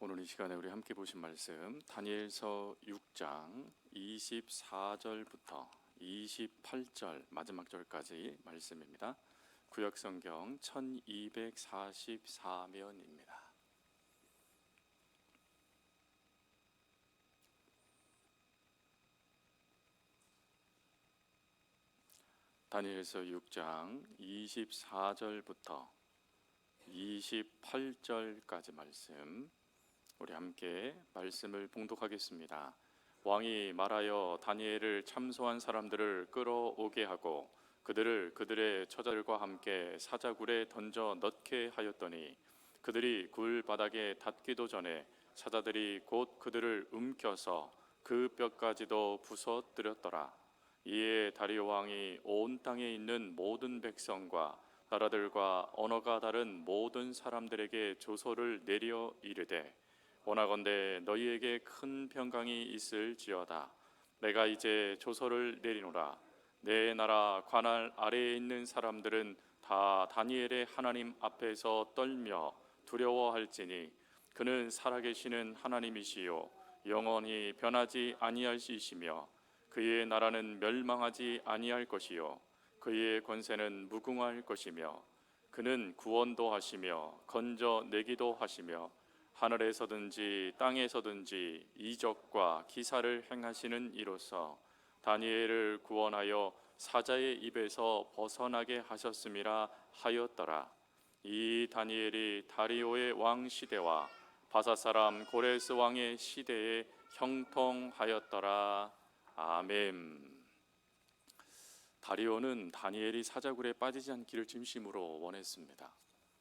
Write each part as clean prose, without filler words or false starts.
오늘 이 시간에 우리 함께 보신 말씀 다니엘서 6장 24절부터 28절 마지막 절까지 말씀입니다. 구약성경 1244면입니다. 다니엘서 6장 24절부터 28절까지 말씀, 우리 함께 말씀을 봉독하겠습니다. 왕이 말하여 다니엘을 참소한 사람들을 끌어오게 하고 그들을 그들의 처자들과 함께 사자굴에 던져 넣게 하였더니 그들이 굴 바닥에 닿기도 전에 사자들이 곧 그들을 움켜서 그 뼈까지도 부서뜨렸더라. 이에 다리오 왕이 온 땅에 있는 모든 백성과 나라들과 언어가 다른 모든 사람들에게 조서를 내려 이르되, 원하건대 너희에게 큰 평강이 있을지어다. 내가 이제 조서를 내리노라. 내 나라 관할 아래에 있는 사람들은 다 다니엘의 하나님 앞에서 떨며 두려워할지니 그는 살아계시는 하나님이시요 영원히 변하지 아니하시며 그의 나라는 멸망하지 아니할 것이요 그의 권세는 무궁할 것이며 그는 구원도 하시며 건져내기도 하시며 하늘에서든지 땅에서든지 이적과 기사를 행하시는 이로써 다니엘을 구원하여 사자의 입에서 벗어나게 하셨음이라 하였더라. 이 다니엘이 다리오의 왕 시대와 바사 사람 고레스 왕의 시대에 형통하였더라. 아멘. 다리오는 다니엘이 사자굴에 빠지지 않기를 진심으로 원했습니다.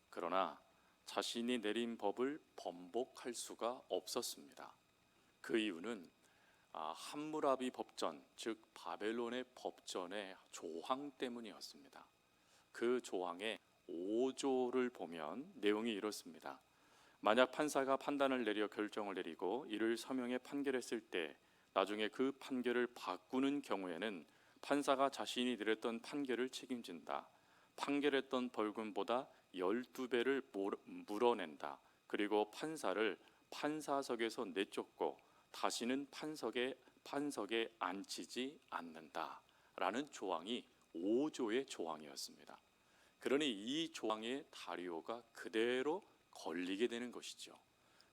그러나 자신이 내린 법을 번복할 수가 없었습니다. 그 이유는 함무라비 법전, 즉 바벨론의 법전의 조항 때문이었습니다. 그 조항의 5조를 보면 내용이 이렇습니다. 만약 판사가 판단을 내려 결정을 내리고 이를 서명에 판결했을 때 나중에 그 판결을 바꾸는 경우에는 판사가 자신이 내렸던 판결을 책임진다. 판결했던 벌금보다 12배를 물어낸다. 그리고 판사를 판사석에서 내쫓고 다시는 판석에 앉히지 않는다. 라는 조항이 5조의 조항이었습니다. 그러니 이 조항에 다리오가 그대로 걸리게 되는 것이죠.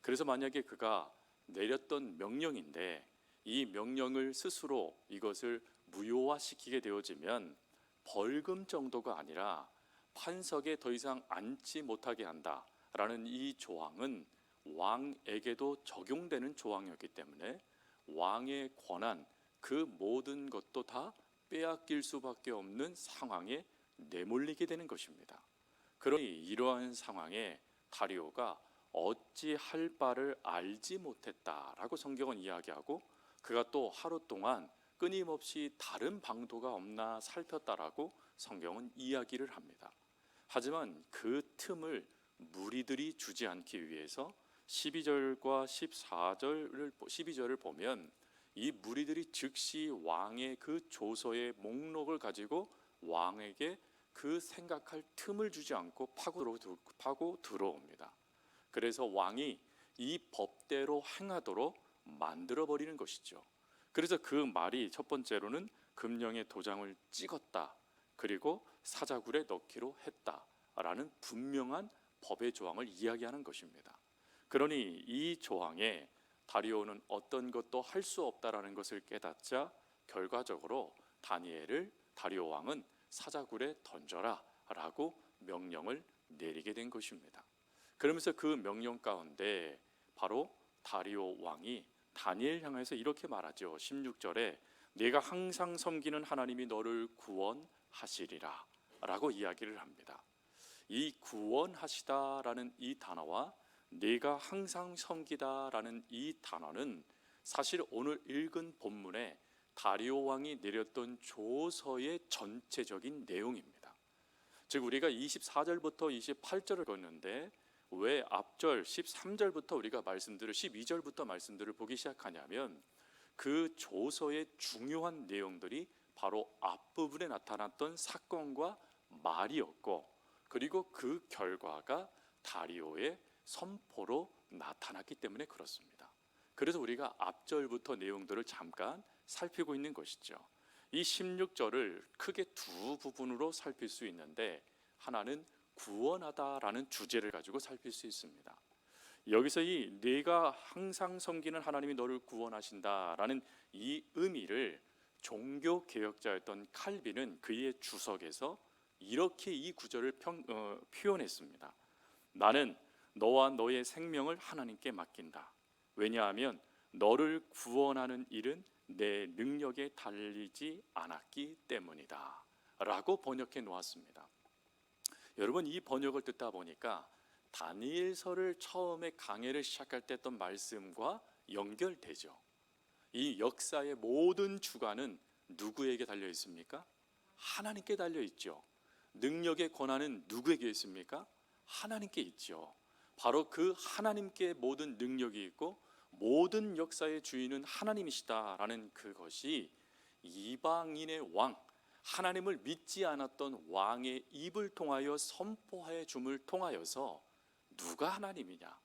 그래서 만약에 그가 내렸던 명령인데 이 명령을 스스로 이것을 무효화시키게 되어지면 벌금 정도가 아니라 판석에 더 이상 앉지 못하게 한다라는 이 조항은 왕에게도 적용되는 조항이었기 때문에 왕의 권한, 그 모든 것도 다 빼앗길 수밖에 없는 상황에 내몰리게 되는 것입니다. 그러니 이러한 상황에 다리오가 어찌할 바를 알지 못했다라고 성경은 이야기하고, 그가 또 하루 동안 끊임없이 다른 방도가 없나 살폈다라고 성경은 이야기를 합니다. 하지만 그 틈을 무리들이 주지 않기 위해서 12절과 12절을 보면 이 무리들이 즉시 왕의 그 조서의 목록을 가지고 왕에게 그 생각할 틈을 주지 않고 파고 들어옵니다. 그래서 왕이 이 법대로 행하도록 만들어버리는 것이죠. 그래서 그 말이 첫 번째로는 금령의 도장을 찍었다, 그리고 사자굴에 넣기로 했다라는 분명한 법의 조항을 이야기하는 것입니다. 그러니 이 조항에 다리오는 어떤 것도 할 수 없다라는 것을 깨닫자 결과적으로 다리오 왕은 사자굴에 던져라 라고 명령을 내리게 된 것입니다. 그러면서 그 명령 가운데 바로 다리오 왕이 다니엘 향해서 이렇게 말하죠. 16절에 내가 항상 섬기는 하나님이 너를 구원하시리라 라고 이야기를 합니다. 이 구원하시다라는 이 단어와 내가 항상 섬기다라는 이 단어는 사실 오늘 읽은 본문에 다리오 왕이 내렸던 조서의 전체적인 내용입니다. 즉 우리가 24절부터 28절을 읽었는데 왜 앞절 13절부터 우리가 12절부터 말씀들을 보기 시작하냐면 그 조서의 중요한 내용들이 바로 앞부분에 나타났던 사건과 말이었고, 그리고 그 결과가 다리오의 선포로 나타났기 때문에 그렇습니다. 그래서 우리가 앞절부터 내용들을 잠깐 살피고 있는 것이죠. 이 16절을 크게 두 부분으로 살필 수 있는데, 하나는 구원하다라는 주제를 가지고 살필 수 있습니다. 여기서 이 네가 항상 섬기는 하나님이 너를 구원하신다라는 이 의미를 종교 개혁자였던 칼빈은 그의 주석에서 이렇게 이 구절을 표현했습니다. 나는 너와 너의 생명을 하나님께 맡긴다. 왜냐하면 너를 구원하는 일은 내 능력에 달리지 않았기 때문이다 라고 번역해 놓았습니다. 여러분, 이 번역을 듣다 보니까 다니엘서를 처음에 강해를 시작할 때 했던 말씀과 연결되죠. 이 역사의 모든 주관은 누구에게 달려 있습니까? 하나님께 달려 있죠. 능력의 권한은 누구에게 있습니까? 하나님께 있죠. 바로 그 하나님께 모든 능력이 있고 모든 역사의 주인은 하나님이시다라는 그것이 이방인의 왕, 하나님을 믿지 않았던 왕의 입을 통하여 선포해 줌을 통하여서 누가 하나님이냐,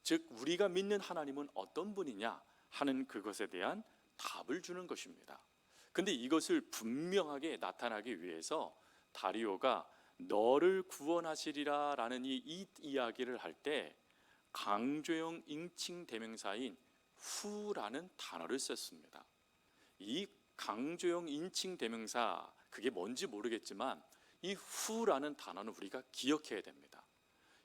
즉 우리가 믿는 하나님은 어떤 분이냐 하는 그것에 대한 답을 주는 것입니다. 근데 이것을 분명하게 나타나기 위해서 다리오가 너를 구원하시리라 라는 이 이야기를 할 때 강조형 인칭 대명사인 후라는 단어를 썼습니다. 이 강조형 인칭 대명사, 그게 뭔지 모르겠지만 이 후라는 단어는 우리가 기억해야 됩니다.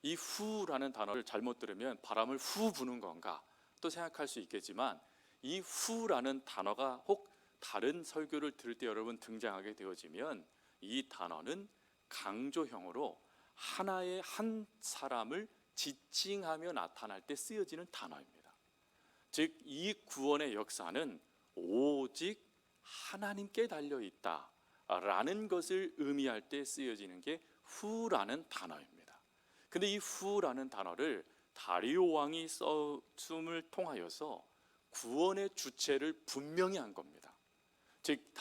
이 후라는 단어를 잘못 들으면 바람을 후 부는 건가 또 생각할 수 있겠지만, 이 후라는 단어가 혹 다른 설교를 들을 때 여러분 등장하게 되어지면 이 단어는 강조형으로 하나의 한 사람을 지칭하며 나타날 때 쓰여지는 단어입니다. 즉 이 구원의 역사는 오직 하나님께 달려있다 라는 것을 의미할 때 쓰여지는 게 후라는 단어입니다. 근데 이 후라는 단어를 다리오 왕이 썼음을 통하여서 구원의 주체를 분명히 한 겁니다. 즉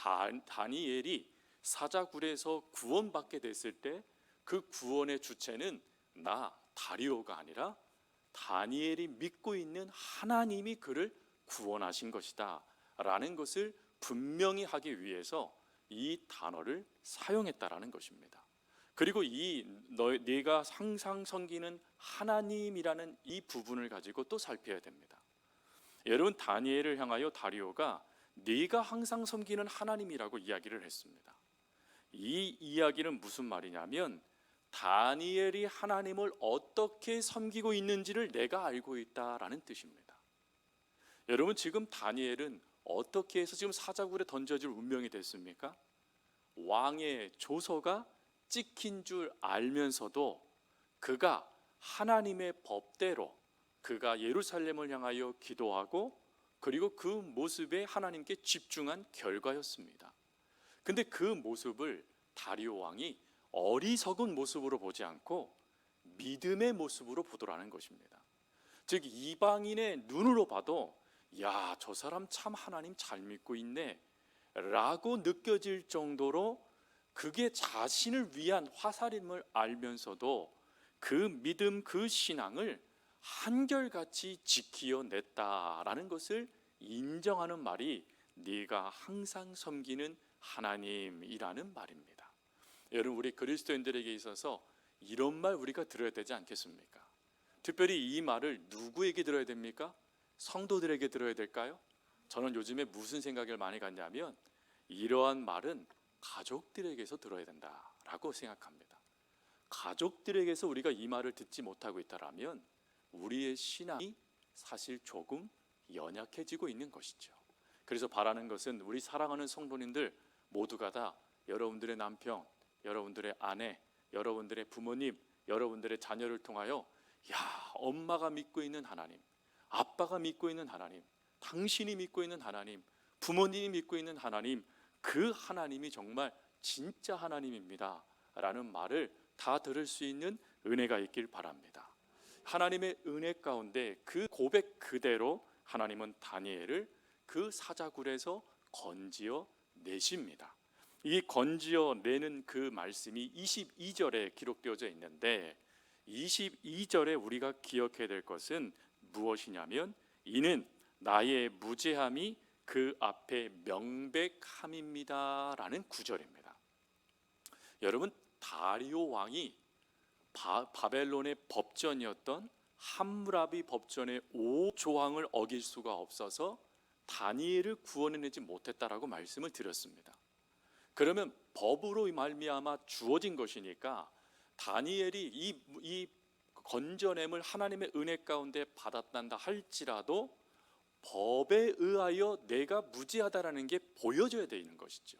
다니엘이 사자굴에서 구원받게 됐을 때 그 구원의 주체는 나 다리오가 아니라 다니엘이 믿고 있는 하나님이 그를 구원하신 것이다 라는 것을 분명히 하기 위해서 이 단어를 사용했다라는 것입니다. 그리고 네가 항상 섬기는 하나님이라는 이 부분을 가지고 또 살펴야 됩니다. 여러분, 다니엘을 향하여 다리오가 네가 항상 섬기는 하나님이라고 이야기를 했습니다. 이 이야기는 무슨 말이냐면 다니엘이 하나님을 어떻게 섬기고 있는지를 내가 알고 있다라는 뜻입니다. 여러분, 지금 다니엘은 어떻게 해서 지금 사자굴에 던져질 운명이 됐습니까? 왕의 조서가 찍힌 줄 알면서도 그가 하나님의 법대로 그가 예루살렘을 향하여 기도하고 그리고 그 모습에 하나님께 집중한 결과였습니다. 근데 그 모습을 다리오 왕이 어리석은 모습으로 보지 않고 믿음의 모습으로 보더라는 것입니다. 즉 이방인의 눈으로 봐도 야, 저 사람 참 하나님 잘 믿고 있네 라고 느껴질 정도로 그게 자신을 위한 화살임을 알면서도 그 믿음, 그 신앙을 한결같이 지키어냈다라는 것을 인정하는 말이 네가 항상 섬기는 하나님이라는 말입니다. 여러분, 우리 그리스도인들에게 있어서 이런 말 우리가 들어야 되지 않겠습니까? 특별히 이 말을 누구에게 들어야 됩니까? 성도들에게 들어야 될까요? 저는 요즘에 무슨 생각을 많이 갖냐면 이러한 말은 가족들에게서 들어야 된다라고 생각합니다. 가족들에게서 우리가 이 말을 듣지 못하고 있다라면 우리의 신앙이 사실 조금 연약해지고 있는 것이죠. 그래서 바라는 것은 우리 사랑하는 성도님들 모두가 다 여러분들의 남편, 여러분들의 아내, 여러분들의 부모님, 여러분들의 자녀를 통하여 야, 엄마가 믿고 있는 하나님, 아빠가 믿고 있는 하나님, 당신이 믿고 있는 하나님, 부모님이 믿고 있는 하나님, 그 하나님이 정말 진짜 하나님입니다 라는 말을 다 들을 수 있는 은혜가 있길 바랍니다. 하나님의 은혜 가운데 그 고백 그대로 하나님은 다니엘을 그 사자굴에서 건지어 내십니다. 이 건지어 내는 그 말씀이 22절에 기록되어져 있는데 22절에 우리가 기억해야 될 것은 무엇이냐면 이는 나의 무죄함이 그 앞에 명백함입니다 라는 구절입니다. 여러분, 다리오 왕이 바벨론의 법전이었던 함무라비 법전의 5조항을 어길 수가 없어서 다니엘을 구원해내지 못했다라고 말씀을 드렸습니다. 그러면 법으로 말미암아 주어진 것이니까 다니엘이 이 건져냄을 하나님의 은혜 가운데 받았단다 할지라도 법에 의하여 내가 무죄하다라는 게 보여져야 되는 것이죠.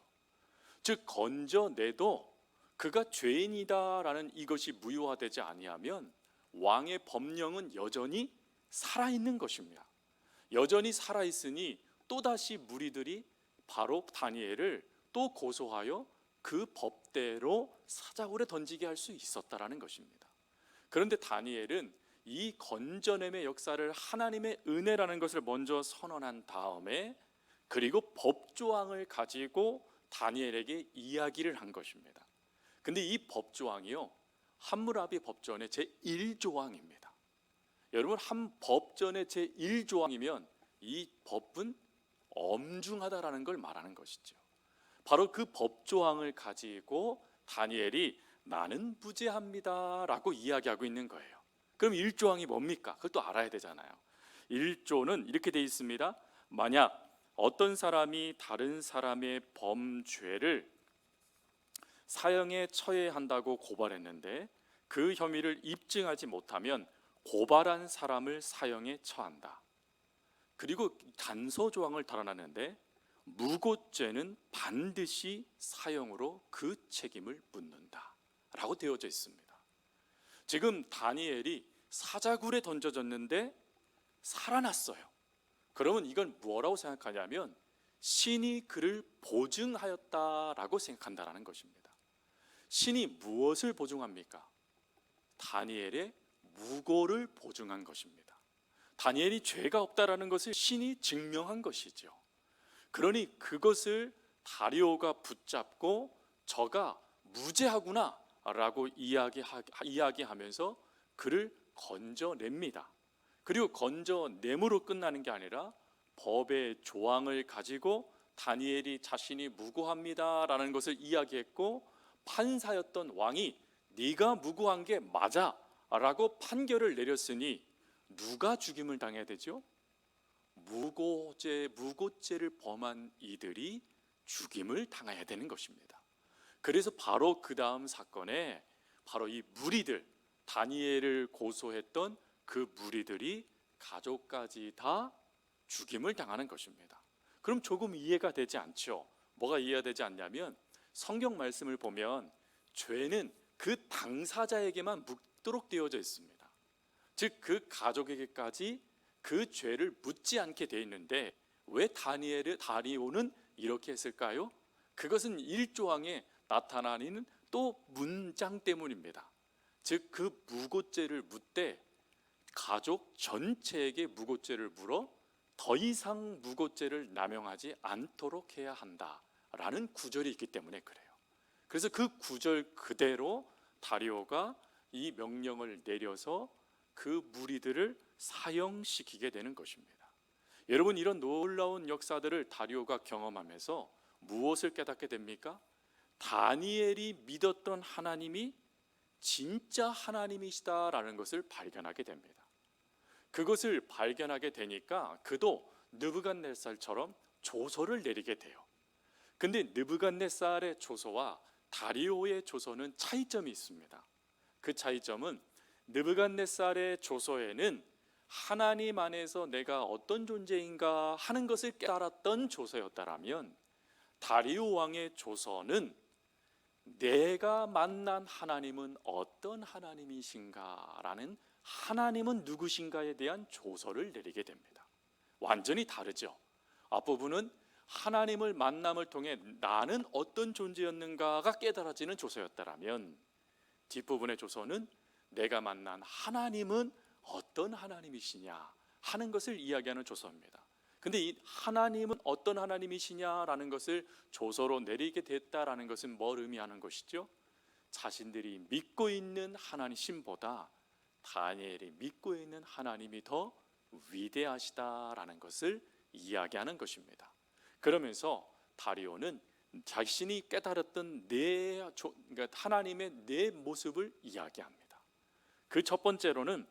즉 건져내도 그가 죄인이다라는 이것이 무효화되지 아니하면 왕의 법령은 여전히 살아있는 것입니다. 여전히 살아있으니 또다시 무리들이 바로 다니엘을 또 고소하여 그 법대로 사자굴에 던지게 할 수 있었다라는 것입니다. 그런데 다니엘은 이 건져냄의 역사를 하나님의 은혜라는 것을 먼저 선언한 다음에 그리고 법조항을 가지고 다니엘에게 이야기를 한 것입니다. 근데 이 법조항이요, 함무라비 법전의 제1조항입니다. 여러분, 한 법전의 제1조항이면 이 법은 엄중하다라는 걸 말하는 것이죠. 바로 그 법조항을 가지고 다니엘이 나는 무죄합니다 라고 이야기하고 있는 거예요. 그럼 1조항이 뭡니까? 그것도 알아야 되잖아요. 1조는 이렇게 되어 있습니다. 만약 어떤 사람이 다른 사람의 범죄를 사형에 처해한다고 고발했는데 그 혐의를 입증하지 못하면 고발한 사람을 사형에 처한다. 그리고 단서 조항을 달아놨는데 무고죄는 반드시 사형으로 그 책임을 묻는다 라고 되어져 있습니다. 지금 다니엘이 사자굴에 던져졌는데 살아났어요. 그러면 이건 뭐라고 생각하냐면 신이 그를 보증하였다라고 생각한다라는 것입니다. 신이 무엇을 보증합니까? 다니엘의 무고를 보증한 것입니다. 다니엘이 죄가 없다라는 것을 신이 증명한 것이죠. 그러니 그것을 다리오가 붙잡고 저가 무죄하구나 라고 이야기하면서 그를 건져냅니다. 그리고 건져냄으로 끝나는 게 아니라 법의 조항을 가지고 다니엘이 자신이 무고합니다 라는 것을 이야기했고 판사였던 왕이 네가 무고한 게 맞아 라고 판결을 내렸으니 누가 죽임을 당해야 되죠? 무고죄를 범한 이들이 죽임을 당해야 되는 것입니다. 그래서 바로 그 다음 사건에 바로 이 무리들, 다니엘을 고소했던 그 무리들이 가족까지 다 죽임을 당하는 것입니다. 그럼 조금 이해가 되지 않죠? 뭐가 이해가 되지 않냐면 성경 말씀을 보면 죄는 그 당사자에게만 묻도록 되어져 있습니다. 즉 그 가족에게까지 그 죄를 묻지 않게 되어 있는데 왜 다리오는 이렇게 했을까요? 그것은 1조항에 나타나는 또 문장 때문입니다. 즉 그 무고죄를 묻되 가족 전체에게 무고죄를 물어 더 이상 무고죄를 남용하지 않도록 해야 한다라는 구절이 있기 때문에 그래요. 그래서 그 구절 그대로 다리오가 이 명령을 내려서 그 무리들을 사형시키게 되는 것입니다. 여러분, 이런 놀라운 역사들을 다리오가 경험하면서 무엇을 깨닫게 됩니까? 다니엘이 믿었던 하나님이 진짜 하나님이시다라는 것을 발견하게 됩니다. 그것을 발견하게 되니까 그도 느부갓네살처럼 조서를 내리게 돼요. 근데 느부갓네살의 조서와 다리오의 조서는 차이점이 있습니다. 그 차이점은 느부갓네살의 조서에는 하나님 안에서 내가 어떤 존재인가 하는 것을 깨달았던 조서였다라면 다리오 왕의 조서는 내가 만난 하나님은 어떤 하나님이신가라는 하나님은 누구신가에 대한 조서를 내리게 됩니다. 완전히 다르죠. 앞부분은 하나님을 만남을 통해 나는 어떤 존재였는가가 깨달아지는 조서였다라면 뒷부분의 조서는 내가 만난 하나님은 어떤 하나님이시냐 하는 것을 이야기하는 조서입니다. 근데 이 하나님은 어떤 하나님이시냐라는 것을 조서로 내리게 됐다라는 것은 뭘 의미하는 것이죠? 자신들이 믿고 있는 하나님 신보다 다니엘이 믿고 있는 하나님이 더 위대하시다라는 것을 이야기하는 것입니다. 그러면서 다리오는 자신이 깨달았던 그러니까 하나님의 네 모습을 이야기합니다. 그 첫 번째로는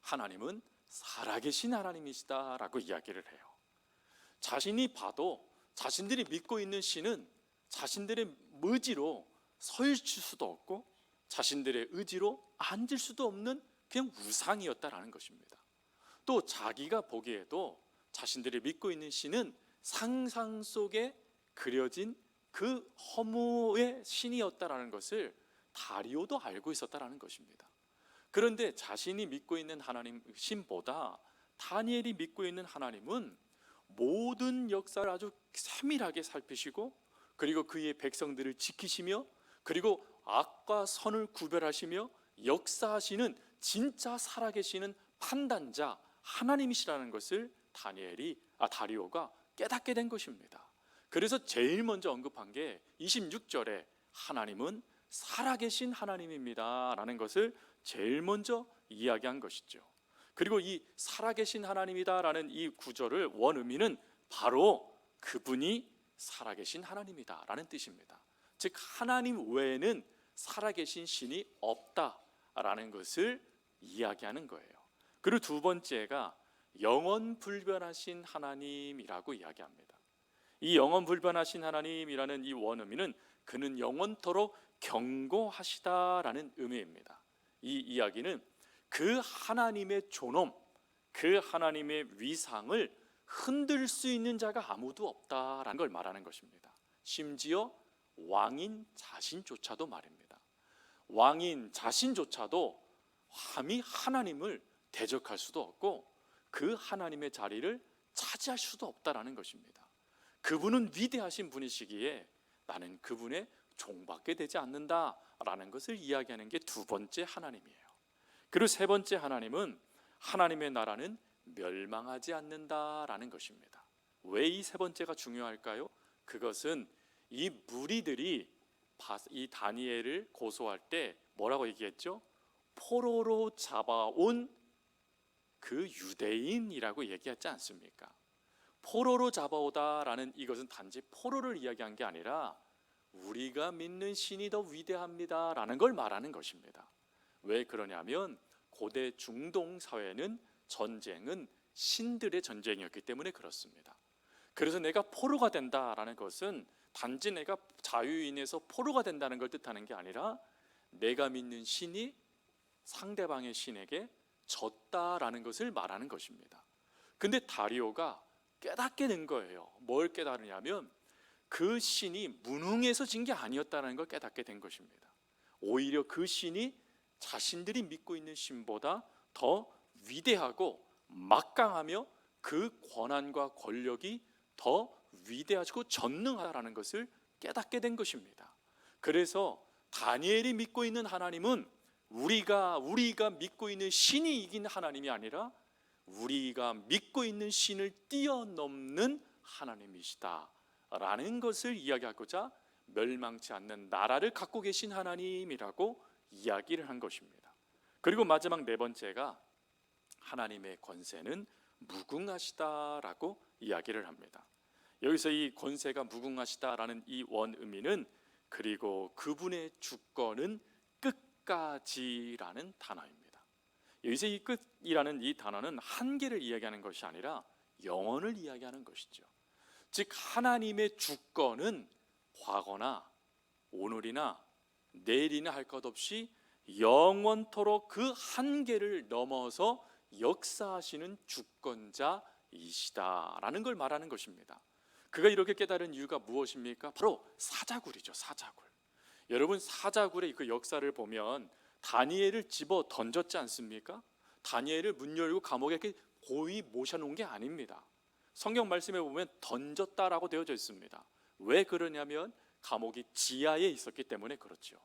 하나님은 살아계신 하나님이시다라고 이야기를 해요. 자신이 봐도 자신들이 믿고 있는 신은 자신들의 의지로 서 있을 수도 없고 자신들의 의지로 앉을 수도 없는 그냥 우상이었다라는 것입니다. 또 자기가 보기에도 자신들이 믿고 있는 신은 상상 속에 그려진 그 허무의 신이었다라는 것을 다리오도 알고 있었다라는 것입니다. 그런데 자신이 믿고 있는 하나님 신보다 다니엘이 믿고 있는 하나님은 모든 역사를 아주 세밀하게 살피시고 그리고 그의 백성들을 지키시며 그리고 악과 선을 구별하시며 역사하시는 진짜 살아계시는 판단자 하나님이시라는 것을 다리오가 깨닫게 된 것입니다. 그래서 제일 먼저 언급한 게 26절에 하나님은 살아계신 하나님입니다 라는 것을 제일 먼저 이야기한 것이죠. 그리고 이 살아계신 하나님이다 라는 이 구절을 원의미는 바로 그분이 살아계신 하나님이다 라는 뜻입니다. 즉 하나님 외에는 살아계신 신이 없다라는 것을 이야기하는 거예요. 그리고 두 번째가 영원불변하신 하나님이라고 이야기합니다. 이 영원불변하신 하나님이라는 이 원의미는 그는 영원토록 경고하시다라는 의미입니다. 이 이야기는 그 하나님의 존엄, 그 하나님의 위상을 흔들 수 있는 자가 아무도 없다라는 걸 말하는 것입니다. 심지어 왕인 자신조차도 말입니다. 왕인 자신조차도 감히 하나님을 대적할 수도 없고 그 하나님의 자리를 차지할 수도 없다라는 것입니다. 그분은 위대하신 분이시기에 나는 그분의 종받게 되지 않는다라는 것을 이야기하는 게 두 번째 하나님이에요. 그리고 세 번째 하나님은 하나님의 나라는 멸망하지 않는다라는 것입니다. 왜 이 세 번째가 중요할까요? 그것은 이 무리들이 이 다니엘을 고소할 때 뭐라고 얘기했죠? 포로로 잡아온 그 유대인이라고 얘기했지 않습니까? 포로로 잡아오다라는 이것은 단지 포로를 이야기한 게 아니라 우리가 믿는 신이 더 위대합니다라는 걸 말하는 것입니다. 왜 그러냐면 고대 중동 사회는 전쟁은 신들의 전쟁이었기 때문에 그렇습니다. 그래서 내가 포로가 된다라는 것은 단지 내가 자유인에서 포로가 된다는 걸 뜻하는 게 아니라 내가 믿는 신이 상대방의 신에게 졌다라는 것을 말하는 것입니다. 근데 다리오가 깨닫게 된 거예요. 뭘 깨달으냐면 그 신이 무능해서 진 게 아니었다는 걸 깨닫게 된 것입니다. 오히려 그 신이 자신들이 믿고 있는 신보다 더 위대하고 막강하며 그 권한과 권력이 더 위대하고 전능하다는 것을 깨닫게 된 것입니다. 그래서 다니엘이 믿고 있는 하나님은 우리가 믿고 있는 신이 이긴 하나님이 아니라 우리가 믿고 있는 신을 뛰어넘는 하나님이시다라는 것을 이야기하고자 멸망치 않는 나라를 갖고 계신 하나님이라고 이야기를 한 것입니다. 그리고 마지막 네 번째가 하나님의 권세는 무궁하시다라고 이야기를 합니다. 여기서 이 권세가 무궁하시다라는 이 원의미는 그리고 그분의 주권은 끝까지라는 단어입니다. 여기서 이 끝이라는 이 단어는 한계를 이야기하는 것이 아니라 영원을 이야기하는 것이죠. 즉 하나님의 주권은 과거나 오늘이나 내일이나 할 것 없이 영원토록 그 한계를 넘어서 역사하시는 주권자이시다라는 걸 말하는 것입니다. 그가 이렇게 깨달은 이유가 무엇입니까? 바로 사자굴이죠. 사자굴. 여러분 사자굴의 그 역사를 보면 다니엘을 집어 던졌지 않습니까? 다니엘을 문 열고 감옥에 이렇게 고이 모셔놓은 게 아닙니다. 성경 말씀에 보면 던졌다라고 되어져 있습니다. 왜 그러냐면 감옥이 지하에 있었기 때문에 그렇죠.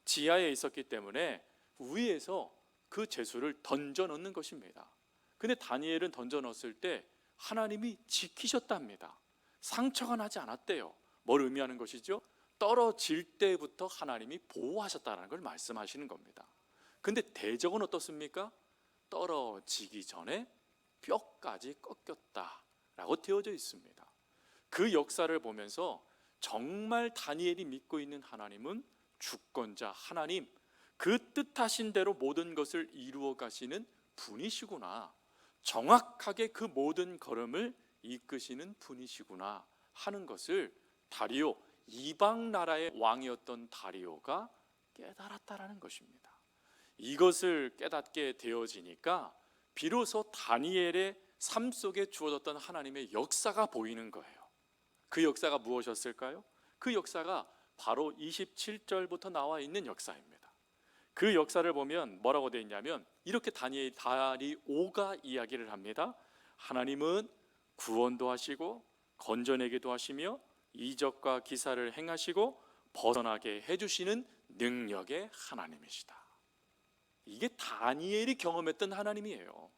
지하에 있었기 때문에 위에서 그 죄수를 던져 넣는 것입니다. 근데 다니엘은 던져 넣었을 때 하나님이 지키셨답니다. 상처가 나지 않았대요. 뭘 의미하는 것이죠? 떨어질 때부터 하나님이 보호하셨다는 걸 말씀하시는 겁니다. 근데 대적은 어떻습니까? 떨어지기 전에 뼈까지 꺾였다라고 되어져 있습니다. 그 역사를 보면서 정말 다니엘이 믿고 있는 하나님은 주권자 하나님, 그 뜻하신 대로 모든 것을 이루어 가시는 분이시구나, 정확하게 그 모든 걸음을 이끄시는 분이시구나 하는 것을 다리오, 이방 나라의 왕이었던 다리오가 깨달았다라는 것입니다. 이것을 깨닫게 되어지니까 비로소 다니엘의 삶 속에 주어졌던 하나님의 역사가 보이는 거예요. 그 역사가 무엇이었을까요? 그 역사가 바로 27절부터 나와 있는 역사입니다. 그 역사를 보면 뭐라고 되어 있냐면 이렇게 다리오가 이야기를 합니다. 하나님은 구원도 하시고 건져내기도 하시며 이적과 기사를 행하시고 벗어나게 해주시는 능력의 하나님이시다. 이게 다니엘이 경험했던 하나님이에요.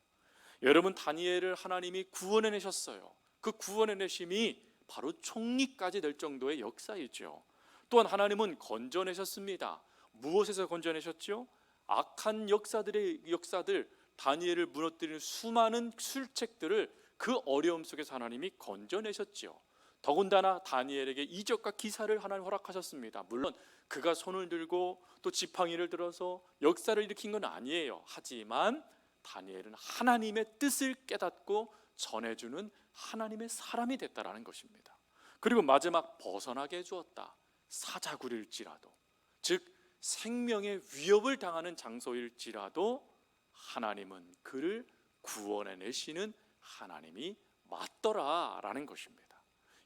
여러분, 다니엘을 하나님이 구원해내셨어요. 그 구원해내심이 바로 총리까지 될 정도의 역사이죠. 또한 하나님은 건져내셨습니다. 무엇에서 건져내셨죠? 악한 역사들, 다니엘을 무너뜨리는 수많은 술책들을 그 어려움 속에서 하나님이 건져내셨죠. 더군다나 다니엘에게 이적과 기사를 하나님 허락하셨습니다. 물론 그가 손을 들고 또 지팡이를 들어서 역사를 일으킨 건 아니에요. 하지만 다니엘은 하나님의 뜻을 깨닫고 전해주는 하나님의 사람이 됐다라는 것입니다. 그리고 마지막 벗어나게 해주었다. 사자굴일지라도, 즉 생명의 위협을 당하는 장소일지라도 하나님은 그를 구원해내시는 하나님이 맞더라라는 것입니다.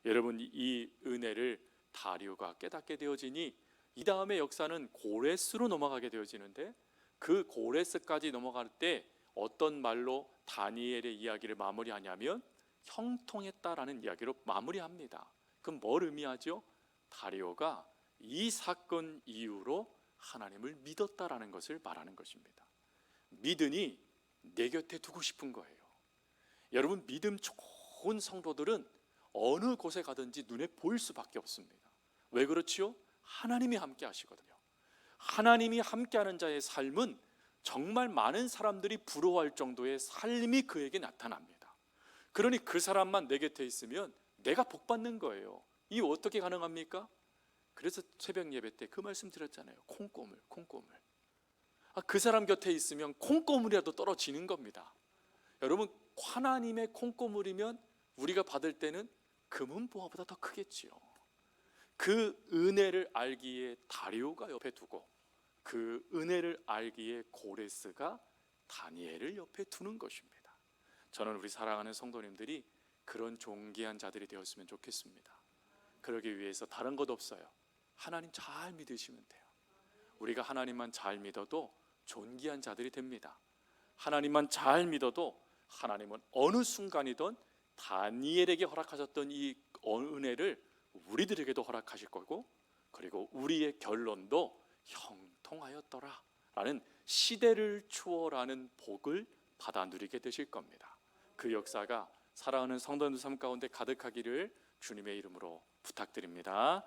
여러분, 이 은혜를 다리오가 깨닫게 되어지니 이 다음의 역사는 고레스로 넘어가게 되어지는데, 그 고레스까지 넘어갈 때 어떤 말로 다니엘의 이야기를 마무리하냐면 형통했다라는 이야기로 마무리합니다. 그럼 뭘 의미하죠? 다리오가 이 사건 이후로 하나님을 믿었다라는 것을 말하는 것입니다. 믿으니 내 곁에 두고 싶은 거예요. 여러분, 믿음 좋은 성도들은 어느 곳에 가든지 눈에 보일 수밖에 없습니다. 왜 그렇지요? 하나님이 함께 하시거든요. 하나님이 함께하는 자의 삶은 정말 많은 사람들이 부러워할 정도의 삶이 그에게 나타납니다. 그러니 그 사람만 내 곁에 있으면 내가 복받는 거예요. 이 어떻게 가능합니까? 그래서 새벽 예배 때 그 말씀 드렸잖아요. 콩고물. 그 사람 곁에 있으면 콩고물이라도 떨어지는 겁니다. 여러분, 하나님의 콩고물이면 우리가 받을 때는 금은보화보다 더 크겠지요. 그 은혜를 알기에 다리오가 옆에 두고 그 은혜를 알기에 고레스가 다니엘을 옆에 두는 것입니다. 저는 우리 사랑하는 성도님들이 그런 존귀한 자들이 되었으면 좋겠습니다. 그러기 위해서 다른 것 없어요. 하나님 잘 믿으시면 돼요. 우리가 하나님만 잘 믿어도 존귀한 자들이 됩니다. 하나님만 잘 믿어도 하나님은 어느 순간이든 다니엘에게 허락하셨던 이 은혜를 우리들에게도 허락하실 거고, 그리고 우리의 결론도 형통하였더라 라는 시대를 초월하는 복을 받아 누리게 되실 겁니다. 그 역사가 사랑하는 성도들 삶 가운데 가득하기를 주님의 이름으로 부탁드립니다.